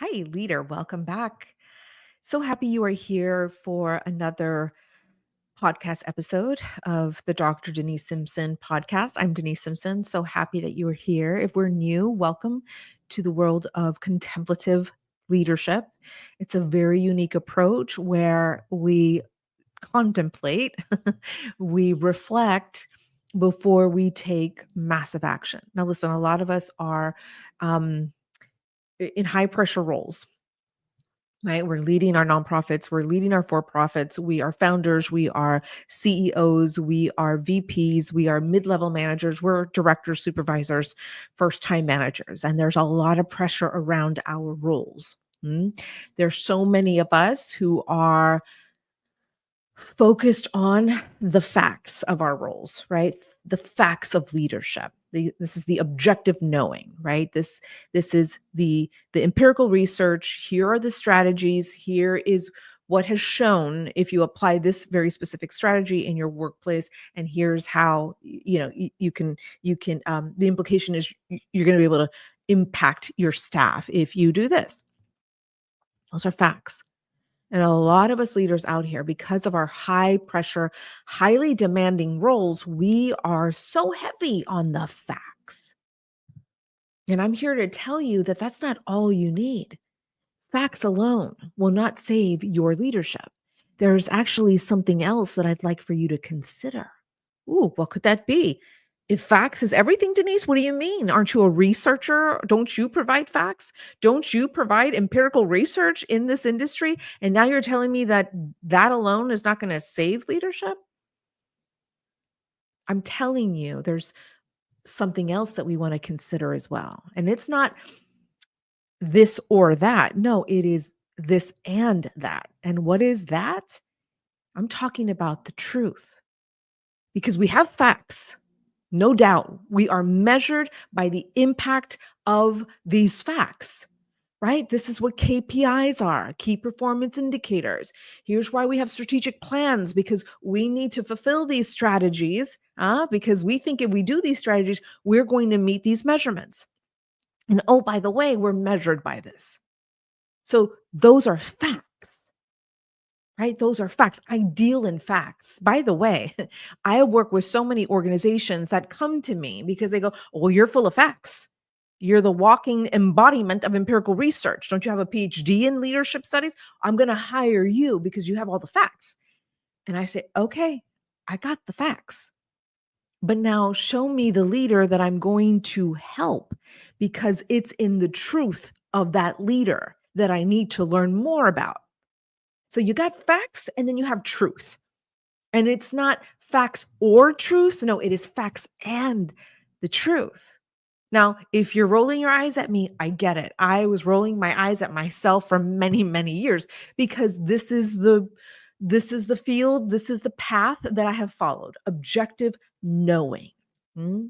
Hi, leader. Welcome back. So happy you are here for another podcast episode of the Dr. Denise Simpson podcast. I'm Denise Simpson. So happy that you are here. If we're new, welcome to the world of contemplative leadership. It's a very unique approach where we contemplate, we reflect before we take massive action. Now, listen, a lot of us are um, in high pressure roles, right? We're leading our nonprofits, we're leading our for profits, we are founders, we are CEOs, we are VPs, we are mid level managers, we're directors, supervisors, first time managers. And there's a lot of pressure around our roles. There's so many of us who are focused on the facts of our roles, right? The facts of leadership. This is the objective knowing, right? This is the empirical research. Here are the strategies. Here is what has shown if you apply this very specific strategy in your workplace, and here's how you can the implication is you're going to be able to impact your staff if you do this. Those are facts. And a lot of us leaders out here, because of our high pressure, highly demanding roles, we are so heavy on the facts. And I'm here to tell you that that's not all you need. Facts alone will not save your leadership. There's actually something else that I'd like for you to consider. Ooh, what could that be? If facts is everything, Denise, what do you mean? Aren't you a researcher? Don't you provide facts? Don't you provide empirical research in this industry? And now you're telling me that that alone is not going to save leadership? I'm telling you, there's something else that we want to consider as well. And it's not this or that. No, it is this and that. And what is that? I'm talking about the truth because we have facts. No doubt, we are measured by the impact of these facts, right? This is what KPIs are, key performance indicators. Here's why we have strategic plans, because we need to fulfill these strategies, because we think if we do these strategies, we're going to meet these measurements. And oh, by the way, we're measured by this. So those are facts. Right? Those are facts. I deal in facts. By the way, I work with so many organizations that come to me because they go, "Oh, well, you're full of facts. You're the walking embodiment of empirical research. Don't you have a PhD in leadership studies? I'm going to hire you because you have all the facts." And I say, "Okay, I got the facts. But now show me the leader that I'm going to help, because it's in the truth of that leader that I need to learn more about." So you got facts and then you have truth. And it's not facts or truth. No, it is facts and the truth. Now, if you're rolling your eyes at me, I get it. I was rolling my eyes at myself for many, many years because this is the field, this is the path that I have followed. Objective knowing. Hmm?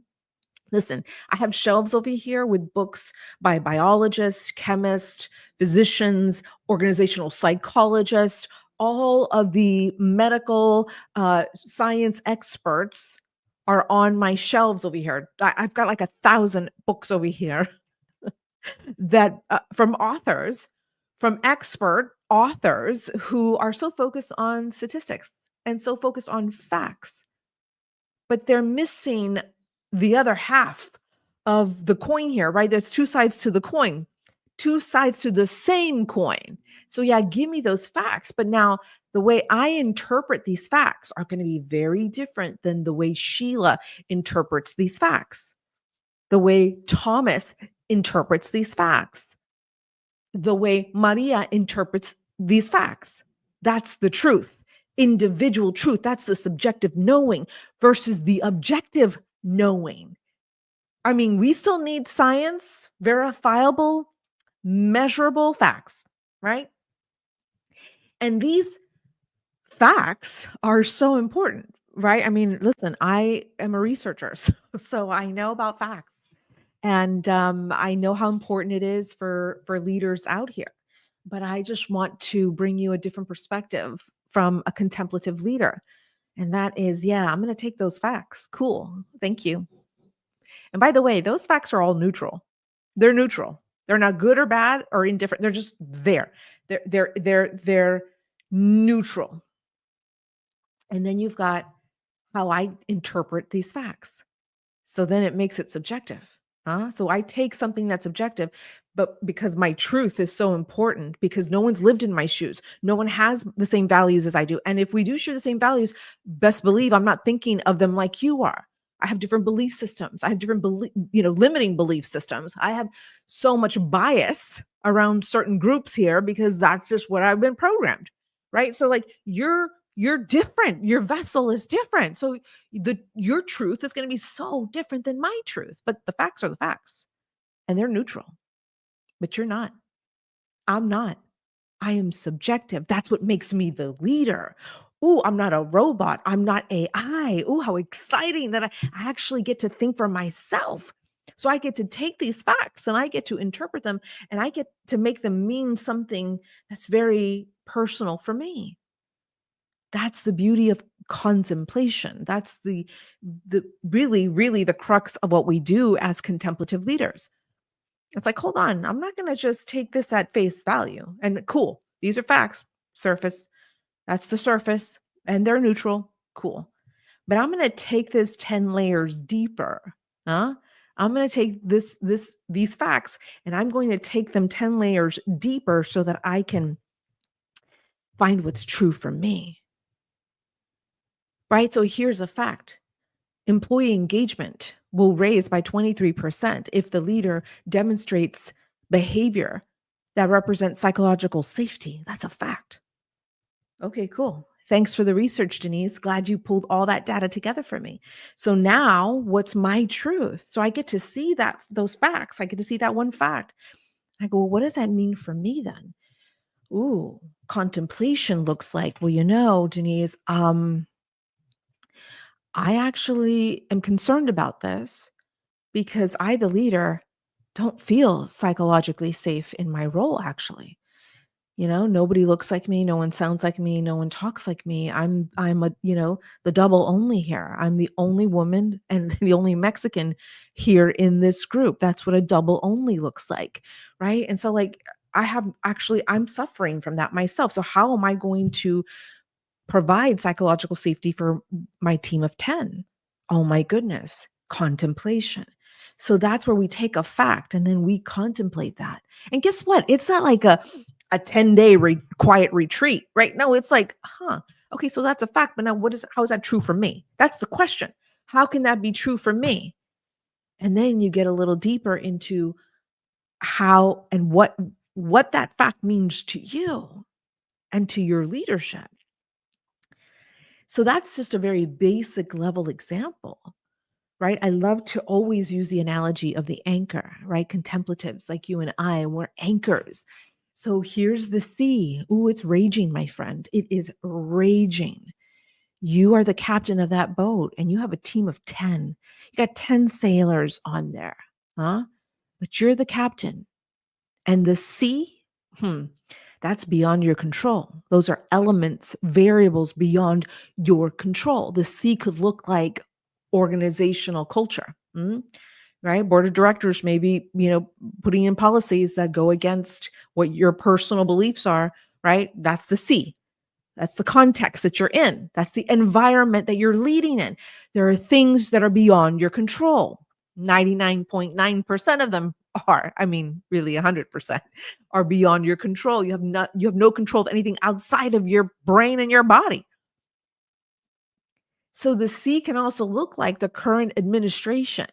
Listen, I have shelves over here with books by biologists, chemists, physicians, organizational psychologists, all of the medical science experts are on my shelves over here. I've got like 1,000 books over here that from authors, from expert authors who are so focused on statistics and so focused on facts, but they're missing the other half of the coin here, right? There's two sides to the coin, two sides to the same coin. So yeah, give me those facts. But now the way I interpret these facts are going to be very different than the way Sheila interprets these facts, the way Thomas interprets these facts, the way Maria interprets these facts. That's the truth. Individual truth. That's the subjective knowing versus the objective knowing. I mean, we still need science, verifiable, measurable facts, right? And these facts are so important, right? I mean, listen, I am a researcher, so I know about facts. And I know how important it is for leaders out here. But I just want to bring you a different perspective from a contemplative leader. And that is, yeah, I'm going to take those facts. Cool. Thank you. And by the way, those facts are all neutral. They're neutral. They're not good or bad or indifferent. They're just there. They're neutral. And then you've got how I interpret these facts. So then it makes it subjective. So I take something that's objective, but because my truth is so important, because no one's lived in my shoes, no one has the same values as I do. And if we do share the same values, best believe I'm not thinking of them like you are. I have different belief systems. I have different limiting belief systems. I have so much bias around certain groups here because that's just what I've been programmed. Right. So like you're different. Your vessel is different. So your truth is going to be so different than my truth, but the facts are the facts and they're neutral. But you're not. I'm not. I am subjective. That's what makes me the leader. Oh, I'm not a robot. I'm not AI. Oh, how exciting that I actually get to think for myself. So I get to take these facts and I get to interpret them and I get to make them mean something that's very personal for me. That's the beauty of contemplation. That's the really the crux of what we do as contemplative leaders. It's like, hold on, I'm not going to just take this at face value. And cool, these are facts, surface. That's the surface, and they're neutral. Cool. But I'm going to take this 10 layers deeper. I'm going to take these facts and I'm going to take them 10 layers deeper so that I can find what's true for me. Right? So here's a fact. Employee engagement will raise by 23% if the leader demonstrates behavior that represents psychological safety. That's a fact. Okay, cool. Thanks for the research, Denise. Glad you pulled all that data together for me. So now what's my truth? So I get to see those facts. I get to see that one fact. I go, well, what does that mean for me then? Ooh, contemplation looks like, well, Denise, I actually am concerned about this because I, the leader, don't feel psychologically safe in my role, actually. Nobody looks like me, no one sounds like me, no one talks like me. I'm the double only here. I'm the only woman and the only Mexican here in this group. That's what a double only looks like, right? And so like I'm suffering from that myself. So how am I going to provide psychological safety for my team of 10? Oh my goodness, contemplation. So that's where we take a fact and then we contemplate that. And guess what? It's not like a 10-day quiet retreat, right? No, it's like, okay, so that's a fact, but now how is that true for me? That's the question. How can that be true for me? And then you get a little deeper into how and what that fact means to you and to your leadership. So that's just a very basic level example, right? I love to always use the analogy of the anchor, right? Contemplatives like you and I, we're anchors. So here's the sea. Ooh, it's raging, my friend. It is raging. You are the captain of that boat and you have a team of 10. You got 10 sailors on there, but you're the captain. And the sea, that's beyond your control. Those are elements, variables beyond your control. The C could look like organizational culture, right? Board of directors may be, putting in policies that go against what your personal beliefs are, right? That's the C. That's the context that you're in. That's the environment that you're leading in. There are things that are beyond your control. 99.9% of them are, really 100% are beyond your control. You have no control of anything outside of your brain and your body. So the C can also look like the current administration,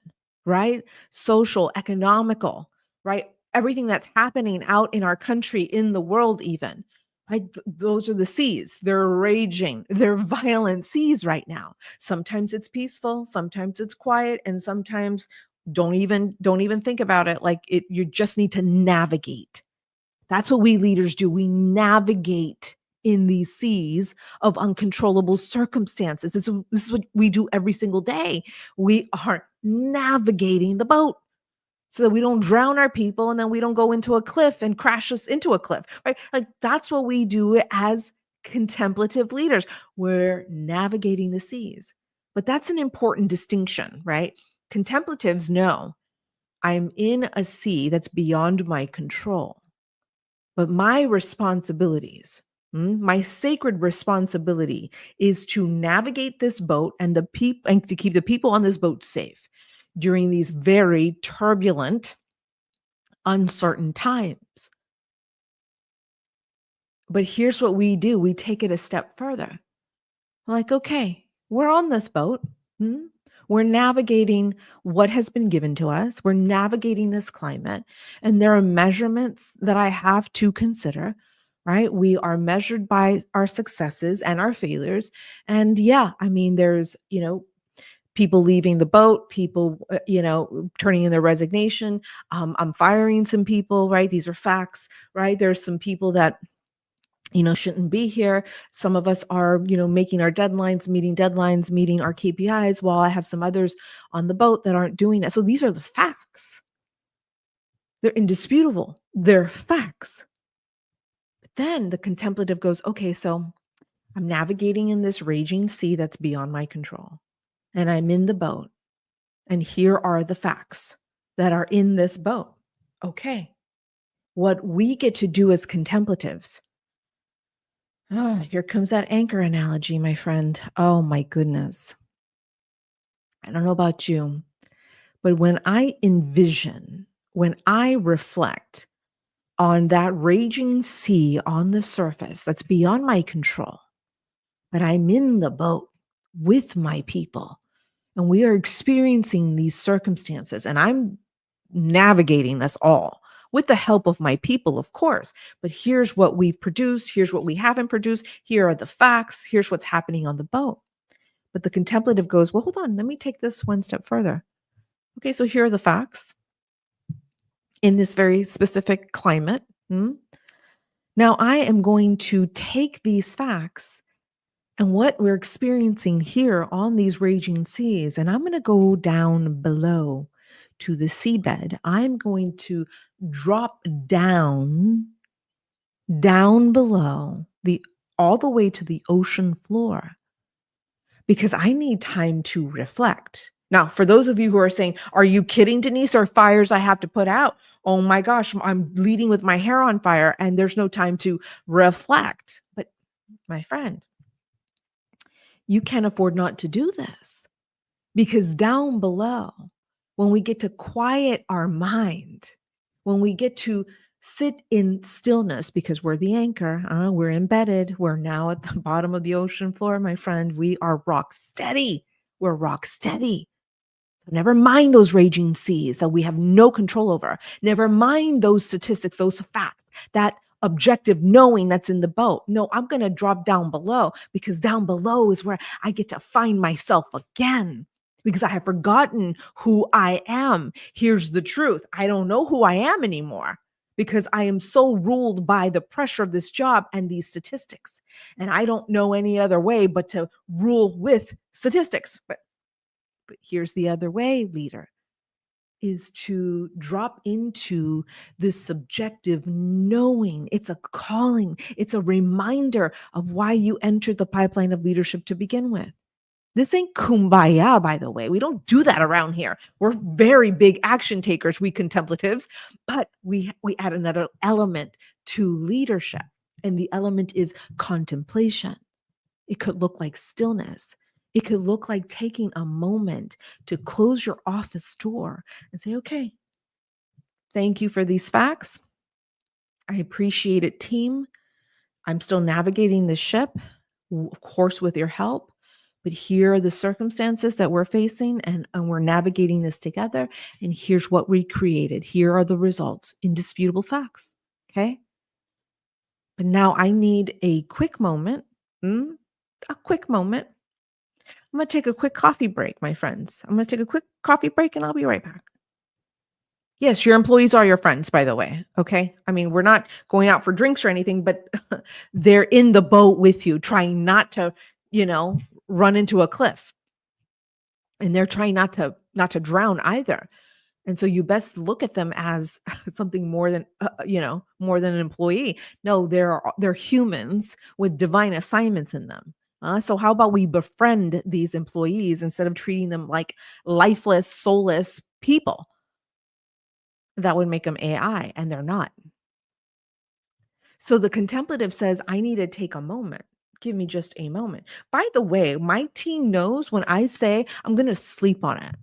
right? Social, economical, right? Everything that's happening out in our country, in the world even, right? Those are the C's. They're raging. They're violent C's right now. Sometimes it's peaceful, sometimes it's quiet, and sometimes don't even think about it. Like you just need to navigate. That's what we leaders do. We navigate in these seas of uncontrollable circumstances. This is what we do every single day. We are navigating the boat so that we don't drown our people and then we don't go into a cliff and crash us into a cliff, right? Like that's what we do as contemplative leaders. We're navigating the seas. But that's an important distinction, right? Contemplatives know I'm in a sea that's beyond my control. But my responsibilities, my sacred responsibility is to navigate this boat and the people and to keep the people on this boat safe during these very turbulent, uncertain times. But here's what we do. We take it a step further. Like, okay, we're on this boat. hmm? We're navigating what has been given to us. We're navigating this climate. And there are measurements that I have to consider, right? We are measured by our successes and our failures. And yeah, I mean, there's, people leaving the boat, people, turning in their resignation. I'm firing some people, right? These are facts, right? There's some people that shouldn't be here. Some of us are, making our deadlines, meeting our KPIs, while I have some others on the boat that aren't doing that. So these are the facts. They're indisputable. They're facts. But then the contemplative goes, okay, so I'm navigating in this raging sea that's beyond my control. And I'm in the boat. And here are the facts that are in this boat. Okay. What we get to do as contemplatives. Here comes that anchor analogy, my friend. Oh my goodness. I don't know about you, but when I envision, when I reflect on that raging sea on the surface that's beyond my control, but I'm in the boat with my people and we are experiencing these circumstances and I'm navigating this all with the help of my people, of course. But here's what we've produced. Here's what we haven't produced. Here are the facts. Here's what's happening on the boat. But the contemplative goes, well, hold on. Let me take this one step further. Okay, so here are the facts in this very specific climate. Now I am going to take these facts and what we're experiencing here on these raging seas, and I'm going to go down below to the seabed. I'm going to drop down below all the way to the ocean floor because I need time to reflect. Now, for those of you who are saying, are you kidding, Denise? Or fires I have to put out? Oh my gosh, I'm leading with my hair on fire and there's no time to reflect. But my friend, you can't afford not to do this because down below, when we get to quiet our mind, when we get to sit in stillness because we're the anchor, we're embedded, we're now at the bottom of the ocean floor, my friend, we are rock steady. We're rock steady. Never mind those raging seas that we have no control over. Never mind those statistics, those facts, that objective knowing that's in the boat. No, I'm going to drop down below because down below is where I get to find myself again because I have forgotten who I am. Here's the truth. I don't know who I am anymore because I am so ruled by the pressure of this job and these statistics. And I don't know any other way but to rule with statistics. But here's the other way, leader, is to drop into this subjective knowing. It's a calling. It's a reminder of why you entered the pipeline of leadership to begin with. This ain't kumbaya, by the way. We don't do that around here. We're very big action takers, we contemplatives, but we add another element to leadership. And the element is contemplation. It could look like stillness. It could look like taking a moment to close your office door and say, okay, thank you for these facts. I appreciate it, team. I'm still navigating the ship, of course, with your help. But here are the circumstances that we're facing, and we're navigating this together. And here's what we created. Here are the results, indisputable facts. Okay. But now I need a quick moment. A quick moment. I'm going to take a quick coffee break, my friends. I'm going to take a quick coffee break and I'll be right back. Yes, your employees are your friends, by the way. Okay. I mean, we're not going out for drinks or anything, but they're in the boat with you, trying not to, run into a cliff. And they're trying not to drown either. And so you best look at them as something more than, more than an employee. No, they're humans with divine assignments in them. So how about we befriend these employees instead of treating them like lifeless, soulless people? that would make them AI, and they're not. So the contemplative says, I need to take a moment. Give me just a moment. By the way, my team knows when I say I'm going to sleep on it.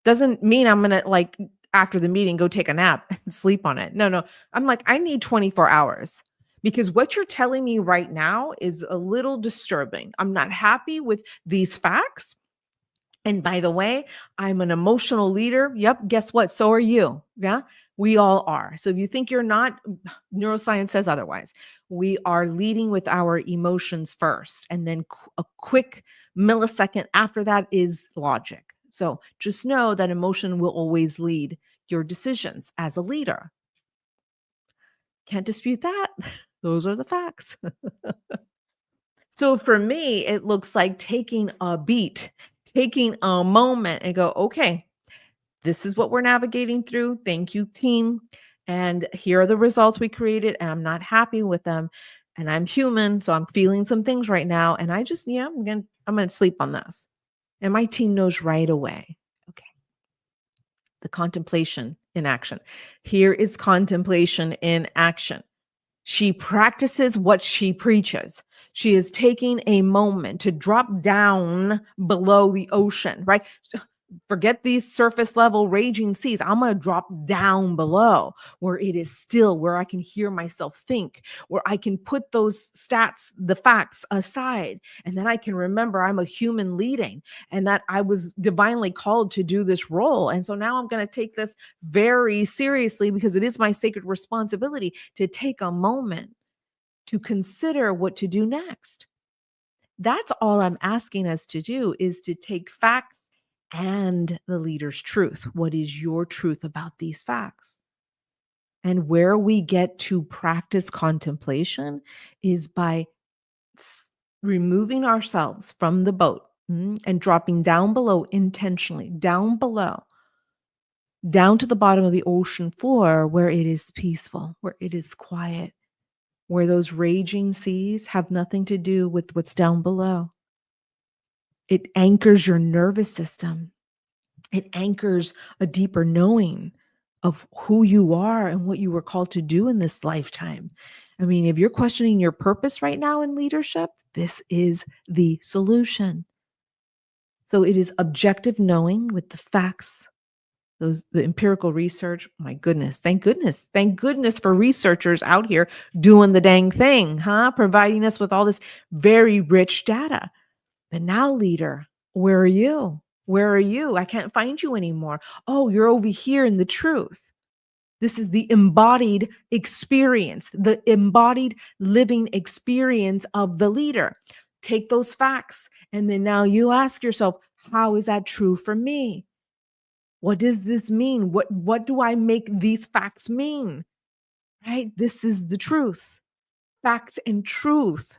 Doesn't mean I'm going to, like, after the meeting, go take a nap and sleep on it. No. I'm like, I need 24 hours because what you're telling me right now is a little disturbing. I'm not happy with these facts. And by the way, I'm an emotional leader. Yep. Guess what? So are you. Yeah. We all are. So if you think you're not, neuroscience says otherwise. We are leading with our emotions first. And then a quick millisecond after that is logic. So just know that emotion will always lead your decisions as a leader. Can't dispute that. Those are the facts. So for me, it looks like taking a beat, taking a moment and go, okay, this is what we're navigating through. Thank you, team. And here are the results we created, and I'm not happy with them. And I'm human, so I'm feeling some things right now. And I just, I'm gonna sleep on this. And my team knows right away. Okay. The contemplation in action. Here is contemplation in action. She practices what she preaches. She is taking a moment to drop down below the ocean, right? Forget these surface level raging seas. I'm going to drop down below where it is still, where I can hear myself think, where I can put those stats, the facts aside. And then I can remember I'm a human leading and that I was divinely called to do this role. And so now I'm going to take this very seriously because it is my sacred responsibility to take a moment to consider what to do next. That's all I'm asking us to do, is to take facts and the leader's truth. What is your truth about these facts? And where we get to practice contemplation is by removing ourselves from the boat and dropping down below intentionally, down below, down to the bottom of the ocean floor where it is peaceful, where it is quiet, where those raging seas have nothing to do with what's down below. It anchors your nervous system. It anchors a deeper knowing of who you are and what you were called to do in this lifetime. I mean, if you're questioning your purpose right now in leadership, this is the solution. So it is objective knowing with the facts, the empirical research. My goodness, thank goodness for researchers out here doing the dang thing, providing us with all this very rich data. But now, leader, where are you? Where are you? I can't find you anymore. Oh, you're over here in the truth. This is the embodied experience, the embodied living experience of the leader. Take those facts, and then now you ask yourself, how is that true for me? What does this mean? What do I make these facts mean? Right? This is the truth. Facts and truth.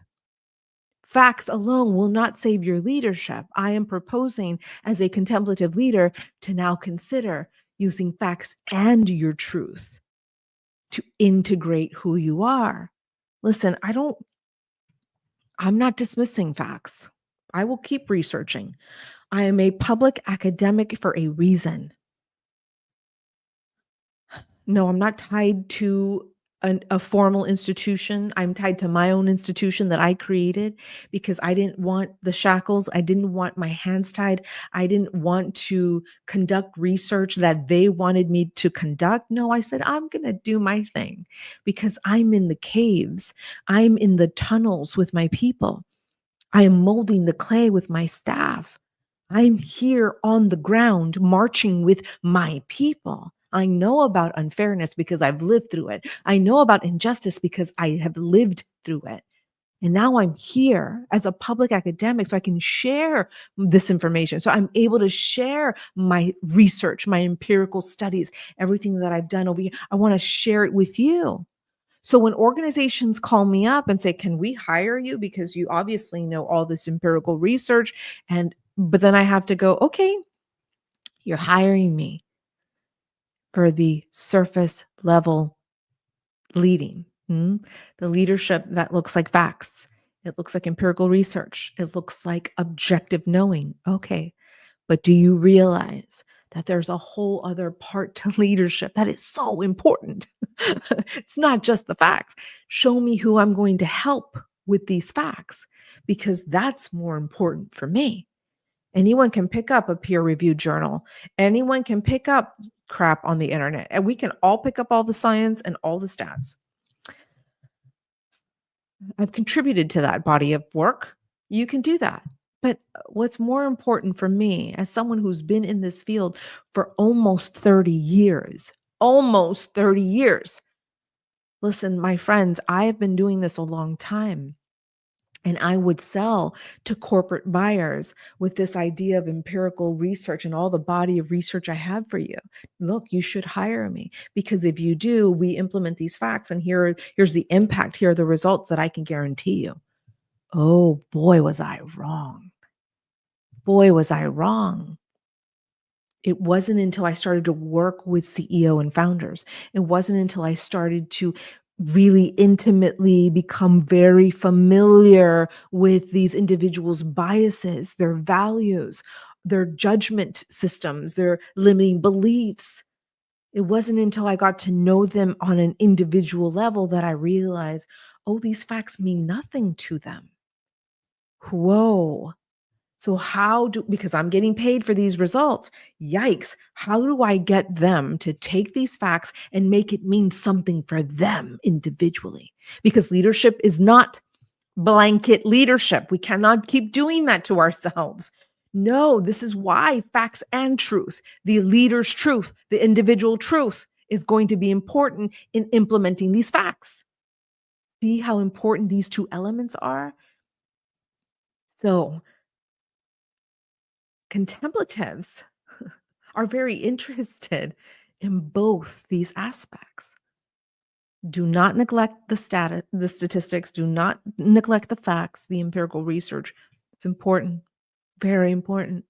Facts alone will not save your leadership. I am proposing as a contemplative leader to now consider using facts and your truth to integrate who you are. Listen, I'm not dismissing facts. I will keep researching. I am a public academic for a reason. No, I'm not tied to a formal institution. I'm tied to my own institution that I created because I didn't want the shackles. I didn't want my hands tied. I didn't want to conduct research that they wanted me to conduct. No, I said, I'm going to do my thing because I'm in the caves. I'm in the tunnels with my people. I am molding the clay with my staff. I'm here on the ground marching with my people. I know about unfairness because I've lived through it. I know about injustice because I have lived through it. And now I'm here as a public academic so I can share this information. So I'm able to share my research, my empirical studies, everything that I've done over here. I want to share it with you. So when organizations call me up and say, can we hire you? Because you obviously know all this empirical research. But then I have to go, okay, you're hiring me for the surface level leading, the leadership that looks like facts. It looks like empirical research. It looks like objective knowing. Okay. But do you realize that there's a whole other part to leadership that is so important. It's not just the facts. Show me who I'm going to help with these facts, because that's more important for me. Anyone can pick up a peer-reviewed journal. Anyone can pick up crap on the internet, and we can all pick up all the science and all the stats. I've contributed to that body of work. You can do that. But what's more important for me, as someone who's been in this field for almost 30 years, listen, my friends, I have been doing this a long time. And I would sell to corporate buyers with this idea of empirical research and all the body of research I have for you. Look, you should hire me, because if you do, we implement these facts, and here's the impact. Here are the results that I can guarantee you. Oh, boy, was I wrong. Boy, was I wrong. It wasn't until I started to work with CEO and founders. It wasn't until I started to really intimately become very familiar with these individuals' biases, their values, their judgment systems, their limiting beliefs. It wasn't until I got to know them on an individual level that I realized, oh, these facts mean nothing to them. Whoa. So because I'm getting paid for these results, yikes, how do I get them to take these facts and make it mean something for them individually? Because leadership is not blanket leadership. We cannot keep doing that to ourselves. No, this is why facts and truth, the leader's truth, the individual truth, is going to be important in implementing these facts. See how important these two elements are? So, contemplatives are very interested in both these aspects. Do not neglect the statistics, do not neglect the facts, the empirical research. It's important, very important.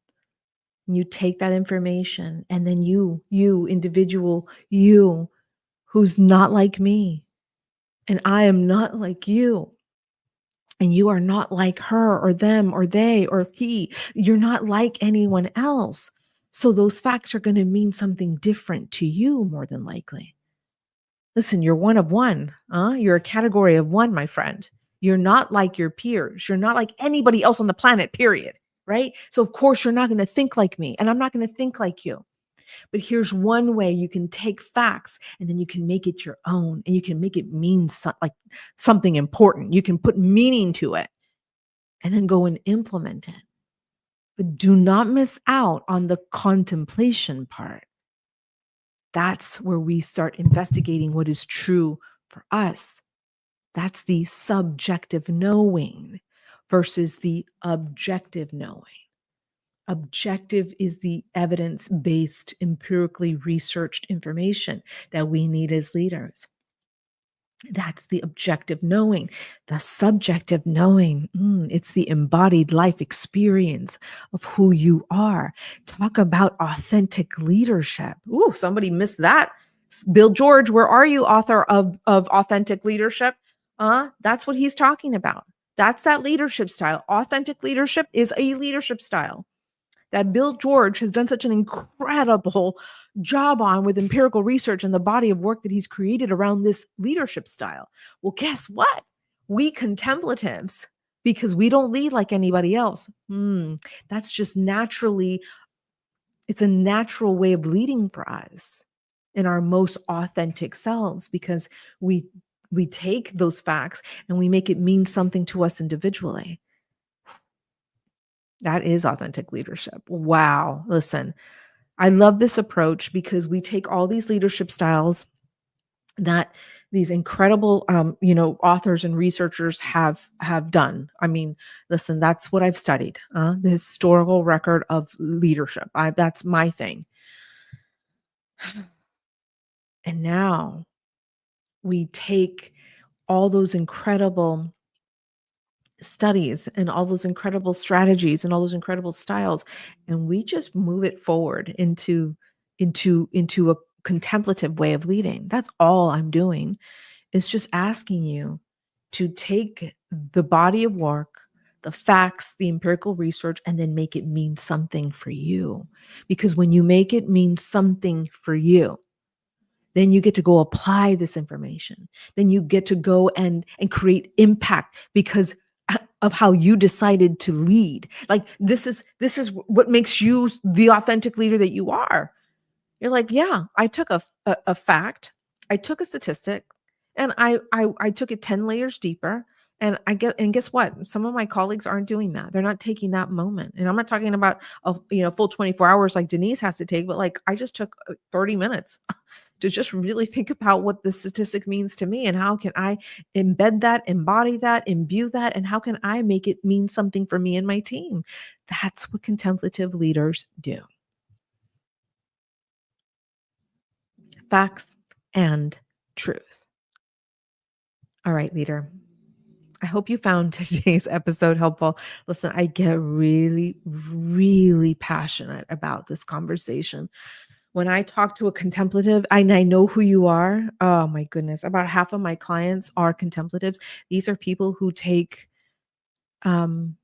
You take that information, and then you individual, you who's not like me, and I am not like you. And you are not like her or them or they or he. You're not like anyone else. So those facts are going to mean something different to you, more than likely. Listen, you're one of one. You're a category of one, my friend. You're not like your peers. You're not like anybody else on the planet, period. Right? So of course you're not going to think like me, and I'm not going to think like you. But here's one way you can take facts, and then you can make it your own, and you can make it mean like something important. You can put meaning to it and then go and implement it. But do not miss out on the contemplation part. That's where we start investigating what is true for us. That's the subjective knowing versus the objective knowing. Objective is the evidence-based, empirically researched information that we need as leaders. That's the objective knowing. The subjective knowing, it's the embodied life experience of who you are. Talk about authentic leadership. Ooh, somebody missed that. Bill George, where are you, author of Authentic Leadership? That's what he's talking about. That's that leadership style. Authentic leadership is a leadership style that Bill George has done such an incredible job on with empirical research and the body of work that he's created around this leadership style. Well, guess what? We contemplatives, because we don't lead like anybody else. That's just naturally, it's a natural way of leading for us in our most authentic selves, because we take those facts and we make it mean something to us individually. That is authentic leadership. Wow. Listen, I love this approach because we take all these leadership styles that these incredible, authors and researchers have done. I mean, listen, that's what I've studied, the historical record of leadership. That's my thing. And now we take all those incredible studies and all those incredible strategies and all those incredible styles, and we just move it forward into a contemplative way of leading. That's all I'm doing, is just asking you to take the body of work, the facts, the empirical research, and then make it mean something for you. Because when you make it mean something for you, then you get to go apply this information. Then you get to go and create impact because of how you decided to lead. Like this is what makes you the authentic leader that you are. You're like, yeah, I took a fact, I took a statistic, and I took it 10 layers deeper. And guess what? Some of my colleagues aren't doing that. They're not taking that moment. And I'm not talking about a full 24 hours like Denise has to take, but like I just took 30 minutes to just really think about what the statistic means to me and how can I embed that, embody that, imbue that, and how can I make it mean something for me and my team? That's what contemplative leaders do. Facts and truth. All right, leader. I hope you found today's episode helpful. Listen, I get really, really passionate about this conversation. When I talk to a contemplative, and I know who you are, oh my goodness, about half of my clients are contemplatives. These are people who um,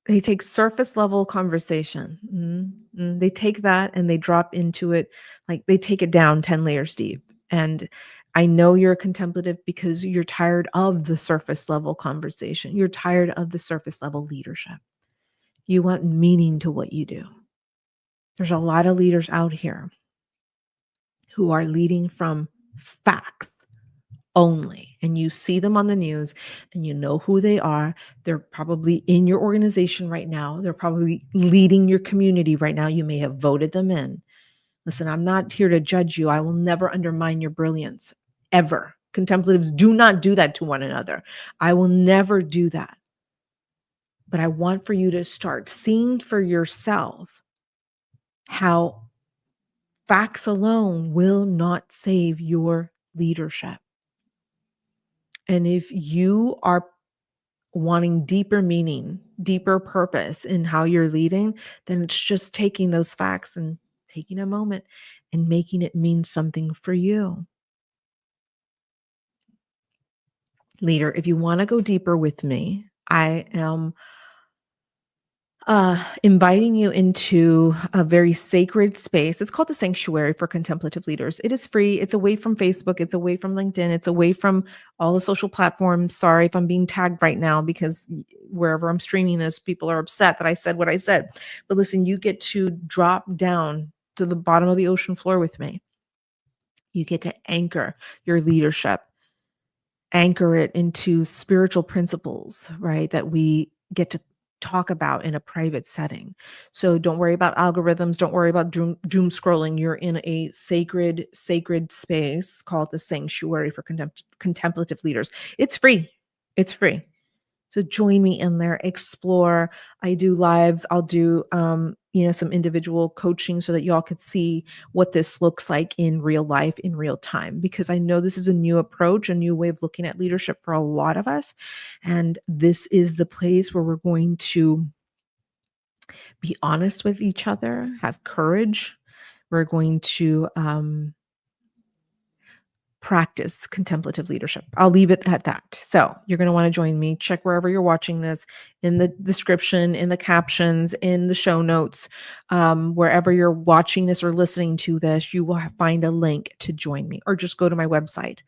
they take surface level conversation. They take that and they drop into it, like they take it down 10 layers deep. And I know you're a contemplative because you're tired of the surface level conversation. You're tired of the surface level leadership. You want meaning to what you do. There's a lot of leaders out here who are leading from facts only, and you see them on the news and you know who they are. They're probably in your organization right now. They're probably leading your community right now. You may have voted them in. Listen, I'm not here to judge you. I will never undermine your brilliance, ever. Contemplatives do not do that to one another. I will never do that. But I want for you to start seeing for yourself how facts alone will not save your leadership. And if you are wanting deeper meaning, deeper purpose in how you're leading, then it's just taking those facts and taking a moment and making it mean something for you. Leader, if you want to go deeper with me, I am inviting you into a very sacred space. It's called the Sanctuary for Contemplative Leaders. It is free. It's away from Facebook. It's away from LinkedIn. It's away from all the social platforms. Sorry if I'm being tagged right now because wherever I'm streaming this, people are upset that I said what I said. But listen, you get to drop down to the bottom of the ocean floor with me. You get to anchor your leadership, anchor it into spiritual principles, right? That we get to talk about in a private setting. So don't worry about algorithms. Don't worry about doom scrolling. You're in a sacred space called the Sanctuary for Contemplative Leaders. It's free. It's free. So join me in there, explore. I do lives. I'll do, some individual coaching so that y'all could see what this looks like in real life, in real time, because I know this is a new approach, a new way of looking at leadership for a lot of us. And this is the place where we're going to be honest with each other, have courage. We're going to, practice contemplative leadership. I'll leave it at that. So you're going to want to join me. Check wherever you're watching this, in the description, in the captions, in the show notes, wherever you're watching this or listening to this, you will find a link to join me, or just go to my website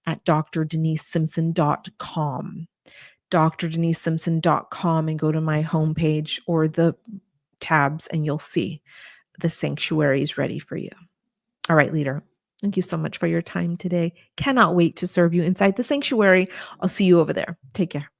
at drdenisesimpson.com, drdenisesimpson.com, and go to my homepage or the tabs, and you'll see the sanctuary is ready for you. All right, leader. Thank you so much for your time today. Cannot wait to serve you inside the sanctuary. I'll see you over there. Take care.